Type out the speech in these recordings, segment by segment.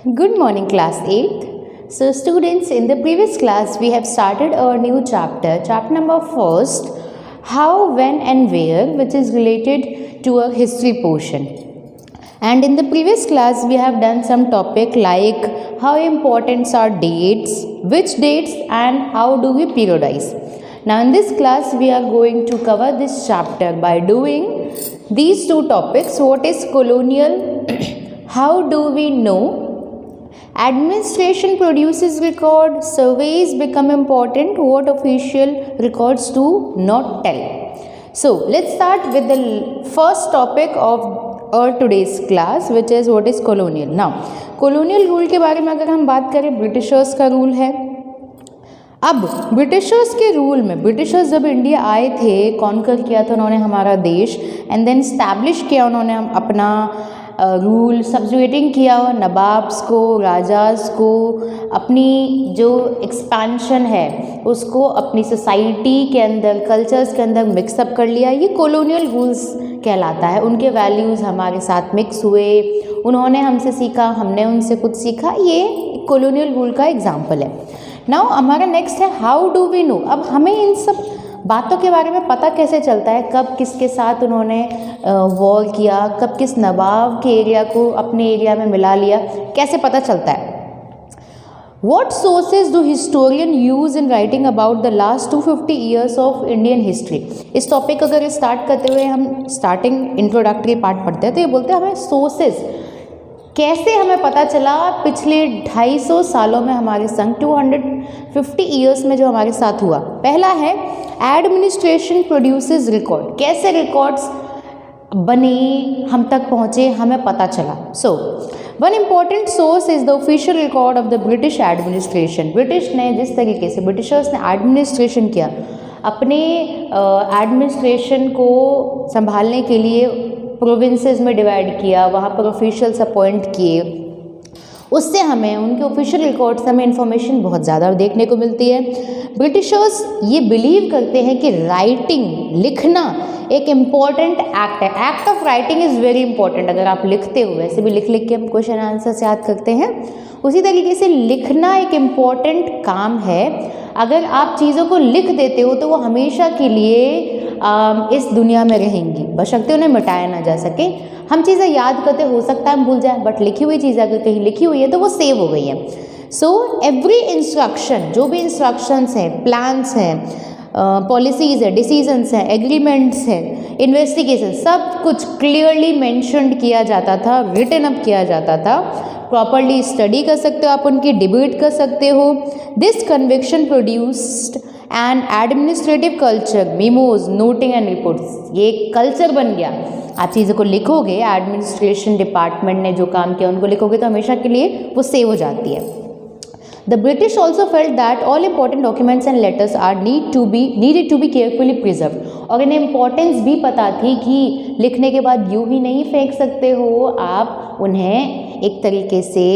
Good morning, class 8th. So, students, in the previous class, we have started a new chapter number first, how, when, and where, which is related to a history portion. And in the previous class, we have done some topic like how important are dates, which dates, and how do we periodize. Now, in this class, we are going to cover this chapter by doing these two topics. What is colonial? How do we know? Administration produces record, surveys become important, what official records do not tell. So, let's start with the first topic of our today's class, which is what is colonial. Now, colonial rule के बारे में अगर हम बात करें, Britishers का rule है. अब ब्रिटिशर्स के रूल में, ब्रिटिशर्स जब इंडिया आए थे, कॉन्कर किया था उन्होंने हमारा देश, एंड देन स्टैब्लिश किया उन्होंने अपना रूल, सब्जुएटिंग किया नवाब्स को, राजास को, अपनी जो एक्सपेंशन है उसको अपनी सोसाइटी के अंदर, कल्चर्स के अंदर मिक्सअप कर लिया. ये कॉलोनियल रूल्स कहलाता है. उनके वैल्यूज़ हमारे साथ मिक्स हुए, उन्होंने हमसे सीखा, हमने उनसे कुछ सीखा. ये कॉलोनियल रूल का एग्जाम्पल है. नाउ हमारा नेक्स्ट है हाउ डू वी नो. अब हमें इन सब बातों के बारे में पता कैसे चलता है, कब किसके साथ उन्होंने वॉर किया, कब किस नवाब के एरिया को अपने एरिया में मिला लिया, कैसे पता चलता है. What sources do historian use in writing about the last 250 years of Indian history? इस टॉपिक अगर स्टार्ट करते हुए हम स्टार्टिंग इंट्रोडक्टरी पार्ट पढ़ते हैं तो ये बोलते हैं हमें सोर्सेज, कैसे हमें पता चला पिछले 250 सालों में हमारे संग 250 ईयर्स में जो हमारे साथ हुआ. पहला है एडमिनिस्ट्रेशन प्रोड्यूसेस रिकॉर्ड, कैसे रिकॉर्ड्स बने, हम तक पहुँचे, हमें पता चला. So one important source is the official record of the British administration. British ने जिस तरीके से ब्रिटिशर्स ने एडमिनिस्ट्रेशन किया, अपने एडमिनिस्ट्रेशन को संभालने के लिए प्रोविंसेस में डिवाइड किया, वहाँ पर ऑफिशियल्स अपॉइंट किए, उससे हमें उनके ऑफिशियल रिकॉर्ड से हमें इन्फॉर्मेशन बहुत ज़्यादा देखने को मिलती है. ब्रिटिशर्स ये बिलीव करते हैं कि राइटिंग, लिखना एक इम्पॉर्टेंट एक्ट है. Act of writing is very important. अगर आप लिखते हो, वैसे भी लिख लिख के हम क्वेश्चन आंसर्स याद करते हैं, उसी तरीके से लिखना एक इम्पॉर्टेंट काम है. अगर आप चीज़ों को लिख देते हो तो वो हमेशा के लिए इस दुनिया में रहेंगी, बशर्ते उन्हें मिटाया ना जा सके. हम चीज़ें याद करते, हो सकता है हम भूल जाएं, बट लिखी हुई चीज़ अगर कहीं लिखी हुई है तो वो सेव हो गई है. सो एवरी इंस्ट्रक्शन, जो भी इंस्ट्रक्शंस हैं, प्लान्स हैं, पॉलिसीज़ है, डिसीजंस हैं, एग्रीमेंट्स हैं, इन्वेस्टिगेशन, सब कुछ क्लियरली मेंशन्ड किया जाता था, रिटन अप किया जाता था. प्रॉपरली स्टडी कर सकते हो आप, उनकी डिबेट कर सकते हो. This conviction produced and administrative culture, memos, noting and reports. ये कल्चर बन गया. आप चीज़ों को लिखोगे, एडमिनिस्ट्रेशन डिपार्टमेंट ने जो काम किया उनको लिखोगे तो हमेशा के लिए वो सेव हो जाती है. The British also felt that all important documents and letters are needed to be carefully preserved. और इन्हें इम्पोर्टेंस भी पता थी कि लिखने के बाद यूँ ही नहीं फेंक सकते हो आप, उन्हें एक तरीके से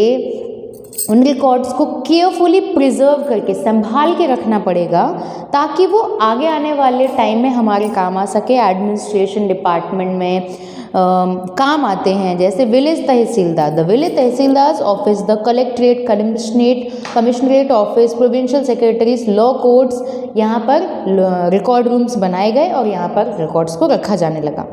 उन रिकॉर्ड्स को केयरफुली प्रिजर्व करके संभाल के रखना पड़ेगा ताकि वो आगे आने वाले टाइम में हमारे काम आ सके. एडमिनिस्ट्रेशन डिपार्टमेंट में काम आते हैं, जैसे village tehsildar, the village tehsildar office, the collectorate, commissionerate office, provincial secretaries, law courts. यहाँ पर रिकॉर्ड रूम्स बनाए गए और यहाँ पर रिकॉर्ड्स को रखा जाने लगा.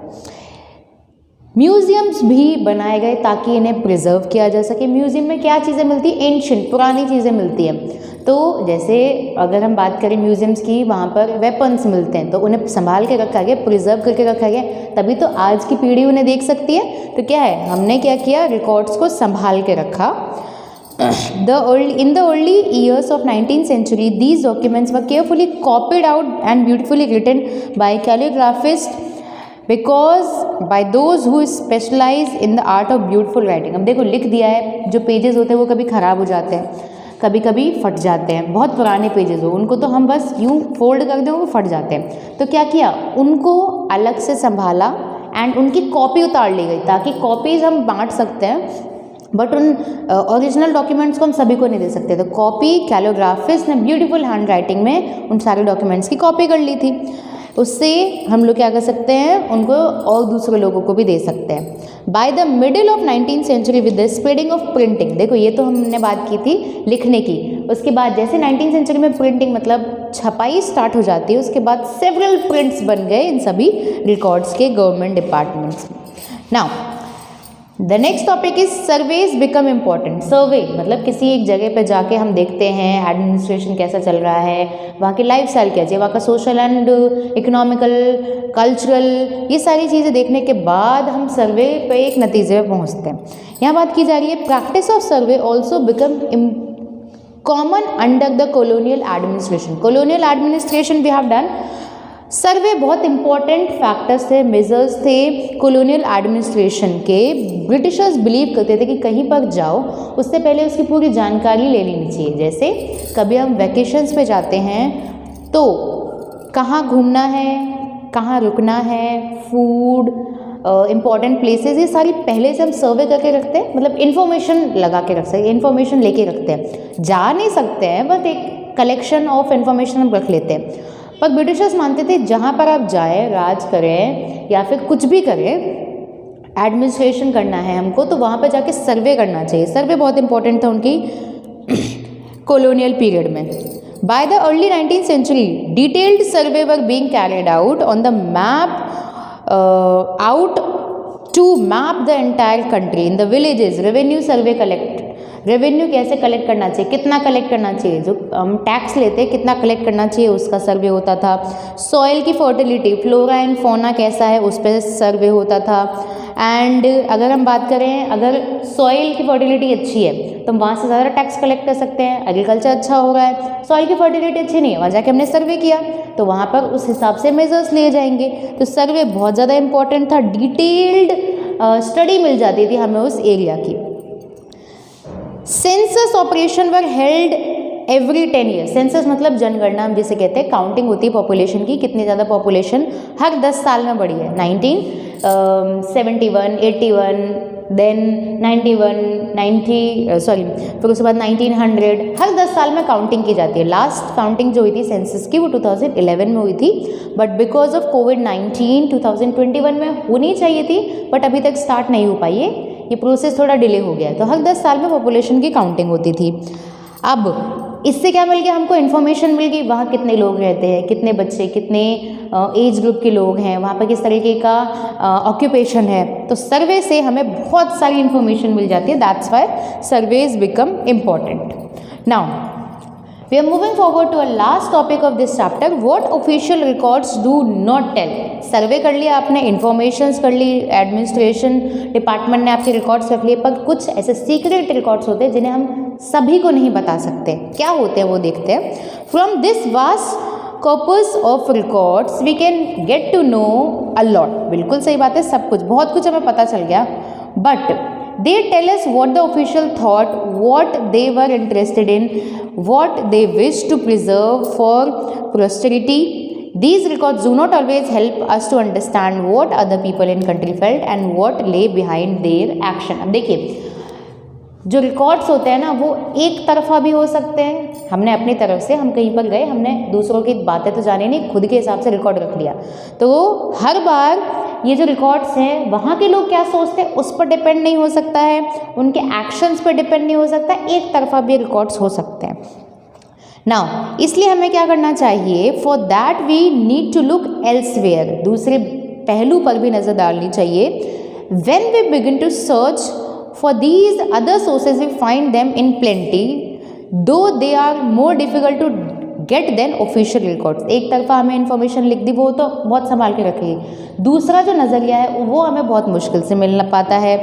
म्यूज़ियम्स भी बनाए गए ताकि इन्हें प्रिजर्व किया जा सके. म्यूज़ियम में क्या चीज़ें मिलती हैं? एंशिएंट, पुरानी चीज़ें मिलती हैं. तो जैसे अगर हम बात करें म्यूज़ियम्स की, वहाँ पर वेपन्स मिलते हैं तो उन्हें संभाल के रखा गया, प्रिजर्व करके रखा गया, तभी तो आज की पीढ़ी उन्हें देख सकती है. तो क्या है, हमने क्या किया, रिकॉर्ड्स को संभाल के रखा. In the early years of 19th century, these documents were carefully copied out and beautifully written by calligraphists, because by those who specialize in the art of beautiful writing. अब देखो लिख दिया है, जो पेजेस होते हैं वो कभी ख़राब हो जाते हैं, कभी कभी फट जाते हैं. बहुत पुराने पेजेस हो, उनको तो हम बस यूँ फोल्ड कर दें वो फट जाते हैं. तो क्या किया, उनको अलग से संभाला एंड उनकी कॉपी उतार ली गई ताकि कॉपीज़ हम बांट सकते हैं, बट उन ओरिजिनल डॉक्यूमेंट्स को हम सभी को नहीं दे सकते. तो कॉपी कैलिग्राफिस्ट ने ब्यूटीफुल हैंड राइटिंग में उन सारे डॉक्यूमेंट्स की कॉपी कर ली थी. उससे हम लोग क्या कर सकते हैं, उनको और दूसरे लोगों को भी दे सकते हैं। By the middle of 19th century with the spreading of printing, देखो ये तो हमने बात की थी लिखने की, उसके बाद जैसे 19th सेंचुरी में प्रिंटिंग मतलब छपाई स्टार्ट हो जाती है, उसके बाद सेवरल प्रिंट्स बन गए इन सभी रिकॉर्ड्स के गवर्नमेंट डिपार्टमेंट्स में। Now the next topic is surveys become important. Survey मतलब किसी एक जगह पे जाके हम देखते हैं एडमिनिस्ट्रेशन कैसा चल रहा है, वहाँ की लाइफ स्टाइल क्या है, वहाँ का सोशल एंड इकोनॉमिकल कल्चरल, ये सारी चीज़ें देखने के बाद हम सर्वे पे एक नतीजे पे पहुँचते हैं। यहाँ बात की जा रही है practice of survey also become common under the colonial administration. Colonial administration we have done. Survey बहुत इंपॉर्टेंट फैक्टर्स थे, मेजर्स थे कॉलोनियल एडमिनिस्ट्रेशन के। ब्रिटिशर्स बिलीव करते थे कि कहीं पर जाओ उससे पहले उसकी पूरी जानकारी ले लेनी चाहिए। जैसे कभी हम वैकेशंस पे जाते हैं तो कहाँ घूमना है, कहाँ रुकना है, फूड, इम्पॉर्टेंट प्लेसेस, ये सारी पहले से हम सर्वे करके रखते हैं, मतलब इन्फॉर्मेशन लगा के रख सकते, इन्फॉर्मेशन लेके रखते हैं। जा नहीं सकते हैं बट एक कलेक्शन ऑफ इन्फॉर्मेशन हम रख लेते हैं। पर ब्रिटिशर्स मानते थे जहाँ पर आप जाएं, राज करें या फिर कुछ भी करें, एडमिनिस्ट्रेशन करना है हमको, तो वहाँ पर जाके सर्वे करना चाहिए। सर्वे बहुत इंपॉर्टेंट था उनकी कॉलोनियल पीरियड में। By the early 19th century detailed survey were being carried out on the map out to map the entire country in the villages. revenue survey collect, revenue कैसे कलेक्ट करना चाहिए, कितना collect करना चाहिए, जो हम tax लेते हैं कितना कलेक्ट करना चाहिए, उसका सर्वे होता था। सॉइल की फर्टिलिटी, फ्लोरा एंड फौना कैसा है, उस पर सर्वे होता था। एंड अगर हम बात करें, अगर सॉइल की फर्टिलिटी अच्छी है तो हम वहाँ से ज़्यादा टैक्स कलेक्ट कर सकते हैं। एग्रीकल्चर अच्छा हो रहा है, सॉइल की फर्टिलिटी अच्छी नहीं है, वहाँ जाके हमने सर्वे किया तो वहाँ पर उस हिसाब से मेजर्स लिए जाएंगे। तो सर्वे बहुत ज़्यादा इंपॉर्टेंट था, डिटेल्ड स्टडी मिल जाती थी हमें उस एरिया की। Census operation were held every 10 year. Census मतलब जनगणना हम जिसे कहते हैं, काउंटिंग होती है पॉपुलेशन की, कितनी ज़्यादा पॉपुलेशन हर 10 साल में बढ़ी है। 1971, 81, देन 91, 90 फिर उसके बाद 1900, हर 10 साल में काउंटिंग की जाती है। लास्ट काउंटिंग जो हुई थी सेंसस की वो 2011 में हुई थी, बट बिकॉज ऑफ कोविड-19 2021 में होनी चाहिए थी, बट अभी तक स्टार्ट नहीं हो पाई है, ये प्रोसेस थोड़ा डिले हो गया है। तो हर 10 साल में पॉपुलेशन की काउंटिंग होती थी। अब इससे क्या मिल गया हमको, इन्फॉर्मेशन मिल गई, वहाँ कितने लोग रहते हैं, कितने बच्चे, कितने एज ग्रुप के लोग हैं, वहाँ पर किस तरीके का ऑक्यूपेशन है। तो सर्वे से हमें बहुत सारी इन्फॉर्मेशन मिल जाती है। That's why surveys become important. Now we are moving forward to a last topic of this chapter, what official records do not tell। सर्वे कर लिया आपने, इन्फॉर्मेशंस कर ली, एडमिनिस्ट्रेशन डिपार्टमेंट ने आपके रिकॉर्ड्स रख लिए, पर कुछ ऐसे सीक्रेट रिकॉर्ड्स होते हैं जिन्हें हम सभी को नहीं बता सकते। क्या होते हैं वो देखते हैं। From this vast corpus of records we can get to know a lot. बिल्कुल सही बात है, सब कुछ, बहुत कुछ हमें पता चल गया, but they tell us what the official thought, what they were interested in, what they wish to preserve for posterity. These records do not always help us to understand what other people in country felt and what lay behind their action। अब देखिए, जो records होते हैं ना वो एक तरफा भी हो सकते हैं। हमने अपनी तरफ से, हम कहीं पर गए, हमने दूसरों की बातें तो जाने नहीं, खुद के हिसाब से रिकॉर्ड रख लिया, तो हर बार ये जो रिकॉर्ड्स हैं वहाँ के लोग क्या सोचते हैं उस पर डिपेंड नहीं हो सकता है, उनके एक्शंस पर डिपेंड नहीं हो सकता, एक तरफा भी रिकॉर्ड्स हो सकते हैं। नाउ इसलिए हमें क्या करना चाहिए, for that we need to look elsewhere, दूसरे पहलू पर भी नज़र डालनी चाहिए। When we begin to search for these other sources we find them in plenty, though they are more difficult to get than official records। एक तरफा हमें इन्फॉर्मेशन लिख दी, वो तो बहुत संभाल के रखेगी, दूसरा जो नज़रिया है वो हमें बहुत मुश्किल से मिल पाता है।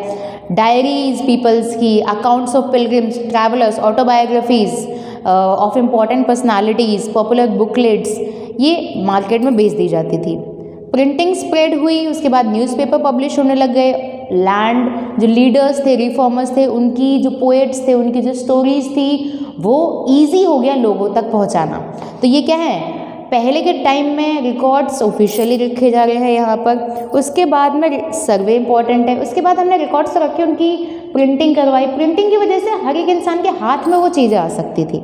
डायरीज पीपल्स की, accounts of pilgrims, travellers, autobiographies of important personalities, popular booklets, ये मार्केट में बेच दी जाती थी। प्रिंटिंग स्प्रेड हुई, उसके बाद न्यूज़पेपर पब्लिश होने लग गए। लैंड, जो लीडर्स थे, रिफॉर्मर्स थे, उनकी जो पोएट्स थे, उनकी जो स्टोरीज थी, वो ईजी हो गया लोगों तक पहुंचाना। तो ये क्या है, पहले के टाइम में रिकॉर्ड्स ऑफिशियली रखे जा रहे हैं यहाँ पर, उसके बाद में सर्वे इंपॉर्टेंट है, उसके बाद हमने रिकॉर्ड्स रखे, उनकी प्रिंटिंग करवाई। प्रिंटिंग की वजह से हर एक इंसान के हाथ में वो चीज़ें आ सकती थी।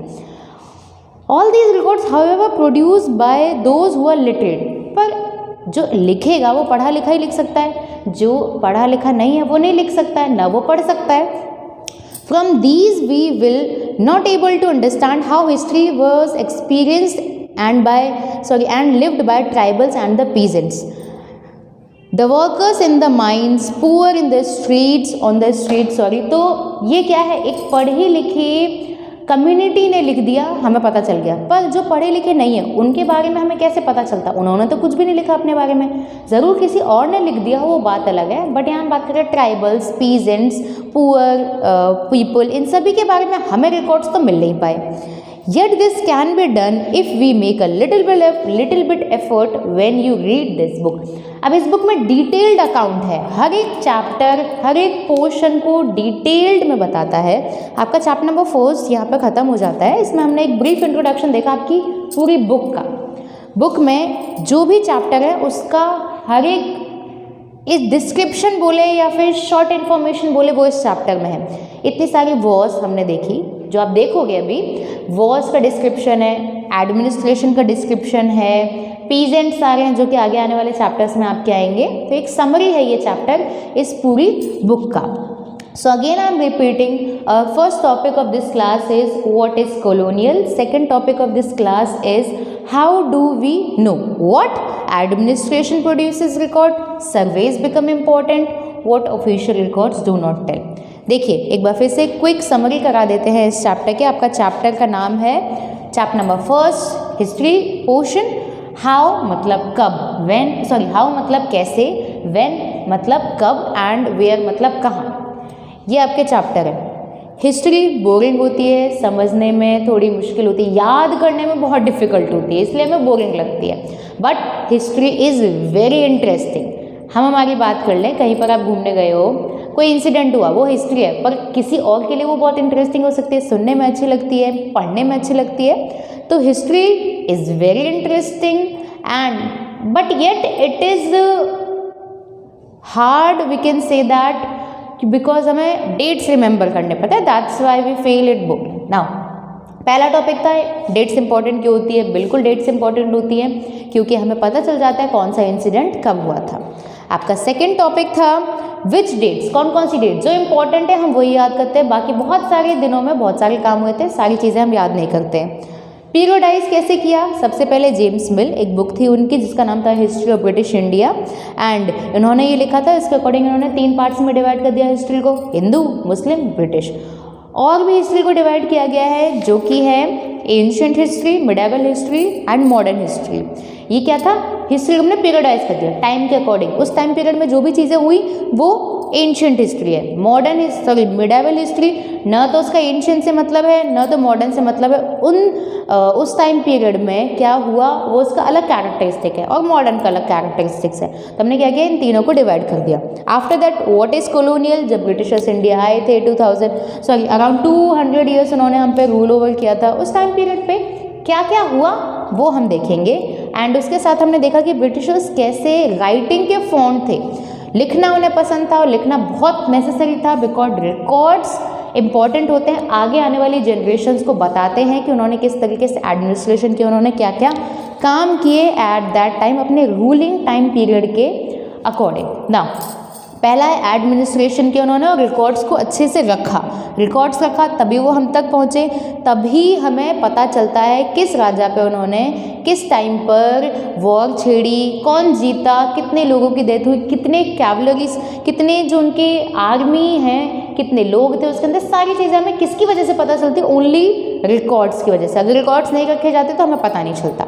All these records however produced by those who are literate, पर जो लिखेगा वो पढ़ा लिखा ही लिख सकता है, जो पढ़ा लिखा नहीं है वो नहीं लिख सकता है, ना वो पढ़ सकता है। From these we will not able to understand how history was experienced and lived by tribals and the peasants, the workers in the mines, poor in the streets तो ये क्या है, एक पढ़ी लिखी कम्युनिटी ने लिख दिया, हमें पता चल गया। पर जो पढ़े लिखे नहीं है उनके बारे में हमें कैसे पता चलता? उन्होंने तो कुछ भी नहीं लिखा अपने बारे में, ज़रूर किसी और ने लिख दिया हो, वो बात अलग है। बट यहाँ हम बात करें ट्राइबल्स, पीजेंट्स, पुअर पीपल, इन सभी के बारे में हमें रिकॉर्ड्स तो मिल नहीं पाए। Yet this can be done if we make a little bit effort when you read this book। अब इस बुक में डिटेल्ड अकाउंट है, हर एक चैप्टर, हर एक पोर्शन को डिटेल्ड में बताता है। आपका चैप्टर नंबर 4 यहाँ पर ख़त्म हो जाता है। इसमें हमने एक ब्रीफ इंट्रोडक्शन देखा आपकी पूरी बुक का। बुक में जो भी चैप्टर है उसका हर एक इस डिस्क्रिप्शन बोले या फिर शॉर्ट इन्फॉर्मेशन बोले वो इस चैप्टर में है। इतनी सारी वॉर्स हमने देखी, जो आप देखोगे अभी, वॉर्स का डिस्क्रिप्शन है, एडमिनिस्ट्रेशन का डिस्क्रिप्शन है, पीजेंट्स आ रहे हैं जो कि आगे आने वाले चैप्टर्स में आपके आएंगे। तो एक समरी है ये चैप्टर इस पूरी बुक का। So again I am repeating, first topic of this class is what is colonial, second topic of this class is how do we know what administration produces record, surveys become important, what official records do not tell। देखिए एक बार फिर से quick summary करा देते हैं इस chapter के। आपका चैप्टर का नाम है chapter number 1 history portion. How मतलब कब, हाउ मतलब कैसे, व्हेन मतलब कब, एंड वेयर मतलब कहाँ। ये आपके चैप्टर है। हिस्ट्री बोरिंग होती है, समझने में थोड़ी मुश्किल होती है, याद करने में बहुत डिफिकल्ट होती है, इसलिए हमें बोरिंग लगती है। But history is very interesting. हम हमारी बात कर लें, कहीं पर आप घूमने गए हो, कोई इंसिडेंट हुआ, वो हिस्ट्री है, पर किसी और के लिए वो बहुत इंटरेस्टिंग हो सकती है, सुनने में अच्छी लगती है, पढ़ने में अच्छी लगती है। तो history is very interesting and but yet it is hard, we can say that, because हमें डेट्स रिमेंबर करने पड़ते हैं, that's why we fail it book. Now पहला टॉपिक था डेट्स इंपॉर्टेंट क्यों होती है। बिल्कुल डेट्स इंपॉर्टेंट होती है क्योंकि हमें पता चल जाता है कौन सा इंसिडेंट कब हुआ था। आपका सेकंड टॉपिक था विच डेट्स, कौन कौन सी डेट्स जो इंपॉर्टेंट है हम वही याद करते हैं, बाकी बहुत सारे दिनों में बहुत सारे काम हुए थे, सारी चीज़ें हम याद नहीं करते। पीरियोडाइज कैसे किया? सबसे पहले जेम्स मिल, एक बुक थी उनकी जिसका नाम था history of British India, and इन्होंने ये लिखा था, इसके अकॉर्डिंग इन्होंने 3 पार्ट्स में डिवाइड कर दिया हिस्ट्री को, हिंदू, मुस्लिम, ब्रिटिश। और भी हिस्ट्री को डिवाइड किया गया है जो कि है ancient history, medieval history and modern history. ये क्या था? हिस्ट्री हमने पीरियडाइज कर दिया टाइम के अकॉर्डिंग, उस टाइम पीरियड में जो भी चीज़ें हुई वो एंशिएंट हिस्ट्री है। मिडिवल हिस्ट्री न तो उसका एंशिएंट से मतलब है न तो मॉडर्न से मतलब है, उस टाइम पीरियड में क्या हुआ वो उसका अलग कैरेक्टरिस्टिक है और मॉडर्न का अलग कैरेक्टरिस्टिक्स है। तो हमने क्या किया, इन तीनों को डिवाइड कर दिया। After that what is colonial, जब ब्रिटिशर्स इंडिया आए थे अराउंड 200 ईयर्स उन्होंने हम पे रूल ओवर किया था, उस टाइम पीरियड पे क्या क्या हुआ वो हम देखेंगे। एंड उसके साथ हमने देखा कि ब्रिटिशर्स कैसे राइटिंग के फॉन्ट थे, लिखना उन्हें पसंद था और लिखना बहुत नेसेसरी था, बिकॉज रिकॉर्ड्स इंपॉर्टेंट होते हैं, आगे आने वाली जनरेशन्स को बताते हैं कि उन्होंने किस तरीके से एडमिनिस्ट्रेशन किया, उन्होंने क्या क्या काम किए एट दैट टाइम अपने रूलिंग टाइम पीरियड के अकॉर्डिंग। ना पहला है एडमिनिस्ट्रेशन के, उन्होंने रिकॉर्ड्स को अच्छे से रखा, रिकॉर्ड्स रखा तभी वो हम तक पहुँचे, तभी हमें पता चलता है किस राजा पे उन्होंने किस टाइम पर वॉर छेड़ी, कौन जीता, कितने लोगों की डेथ हुई, कितने कैवलरीज, कितने जो उनकी आर्मी हैं, कितने लोग थे उसके अंदर, सारी चीज़ें हमें किसकी वजह से पता चलती, ओनली रिकॉर्ड्स की वजह से। अगर रिकॉर्ड्स नहीं रखे जाते तो हमें पता नहीं चलता।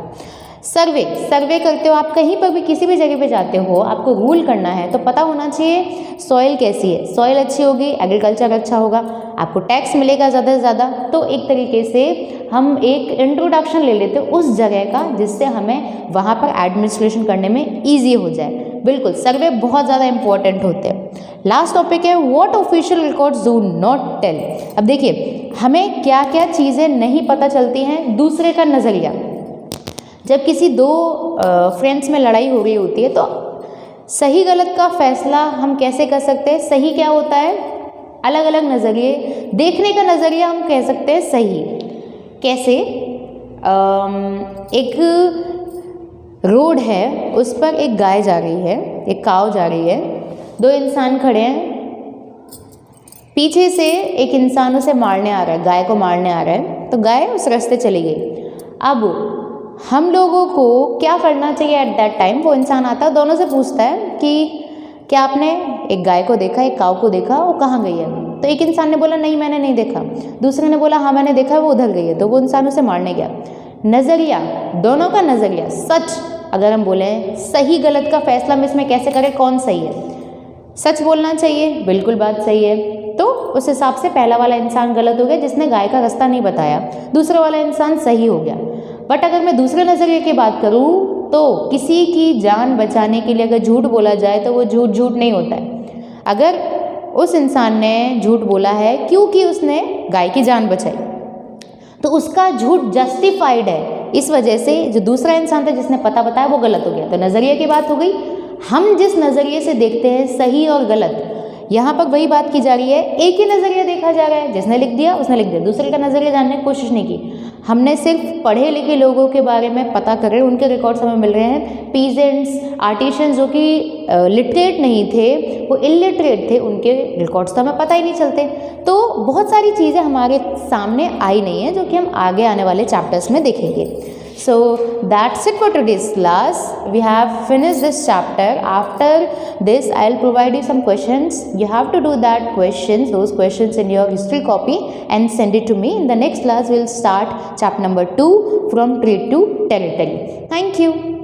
सर्वे करते हो आप, कहीं पर भी किसी भी जगह पे जाते हो, आपको रूल करना है तो पता होना चाहिए सॉइल कैसी है, सॉइल अच्छी होगी एग्रीकल्चर अच्छा होगा, आपको टैक्स मिलेगा ज़्यादा से ज़्यादा। तो एक तरीके से हम एक इंट्रोडक्शन ले लेते हैं उस जगह का जिससे हमें वहाँ पर एडमिनिस्ट्रेशन करने में ईजी हो जाए। बिल्कुल सर्वे बहुत ज़्यादा इंपॉर्टेंट होते हैं। लास्ट टॉपिक है what official records do not tell. अब देखिए हमें क्या क्या चीज़ें नहीं पता चलती हैं, दूसरे का नज़रिया। जब किसी दो फ्रेंड्स में लड़ाई हो रही होती है तो सही गलत का फैसला हम कैसे कर सकते हैं, सही क्या होता है, अलग अलग नज़रिए, देखने का नज़रिया हम कह सकते हैं सही। कैसे? एक रोड है उस पर एक गाय जा रही है, एक काव जा रही है, दो इंसान खड़े हैं, पीछे से एक इंसान उसे मारने आ रहा है, गाय को मारने आ रहा है, तो गाय उस रास्ते चली गई। अब हम लोगों को क्या करना चाहिए एट दैट टाइम? वो इंसान आता है, दोनों से पूछता है कि क्या आपने एक गाय को देखा, एक काव को देखा, वो कहाँ गई है? तो एक इंसान ने बोला नहीं मैंने नहीं देखा, दूसरे ने बोला हाँ मैंने देखा वो उधर गई है। तो वो इंसान उसे मारने गया। नज़रिया, दोनों का नज़रिया, सच अगर हम बोलें, सही गलत का फैसला हम इसमें कैसे करें, कौन सही है? सच बोलना चाहिए, बिल्कुल बात सही है। तो उस हिसाब से पहला वाला इंसान गलत हो गया जिसने गाय का रास्ता नहीं बताया, दूसरा वाला इंसान सही हो गया। बट अगर मैं दूसरे नज़रिए की बात करूँ तो किसी की जान बचाने के लिए अगर झूठ बोला जाए तो वो झूठ झूठ नहीं होता है। अगर उस इंसान ने झूठ बोला है क्योंकि उसने गाय की जान बचाई तो उसका झूठ जस्टिफाइड है, इस वजह से जो दूसरा इंसान था जिसने पता बताया वो गलत हो गया। तो नज़रिए की बात हो गई। हम जिस नज़रिए से देखते हैं सही और गलत, यहाँ पर वही बात की जा रही है। एक ही नज़रिया देखा जा रहा है, जिसने लिख दिया उसने लिख दिया, दूसरे का नज़रिया जानने की कोशिश नहीं की। हमने सिर्फ पढ़े लिखे लोगों के बारे में पता करें, उनके रिकॉर्ड्स हमें मिल रहे हैं। पीजेंट्स, आर्टिशंस जो कि लिटरेट नहीं थे, वो इलिटरेट थे, उनके रिकॉर्ड्स तो हमें पता ही नहीं चलते। तो बहुत सारी चीज़ें हमारे सामने आई नहीं है जो कि हम आगे आने वाले चैप्टर्स में देखेंगे। So that's it for today's class. We have finished this chapter. After this, I'll provide you some questions. You have to do those questions in your history copy and send it to me. In the next class, we'll start chapter number 2 from trade to territory. Thank you.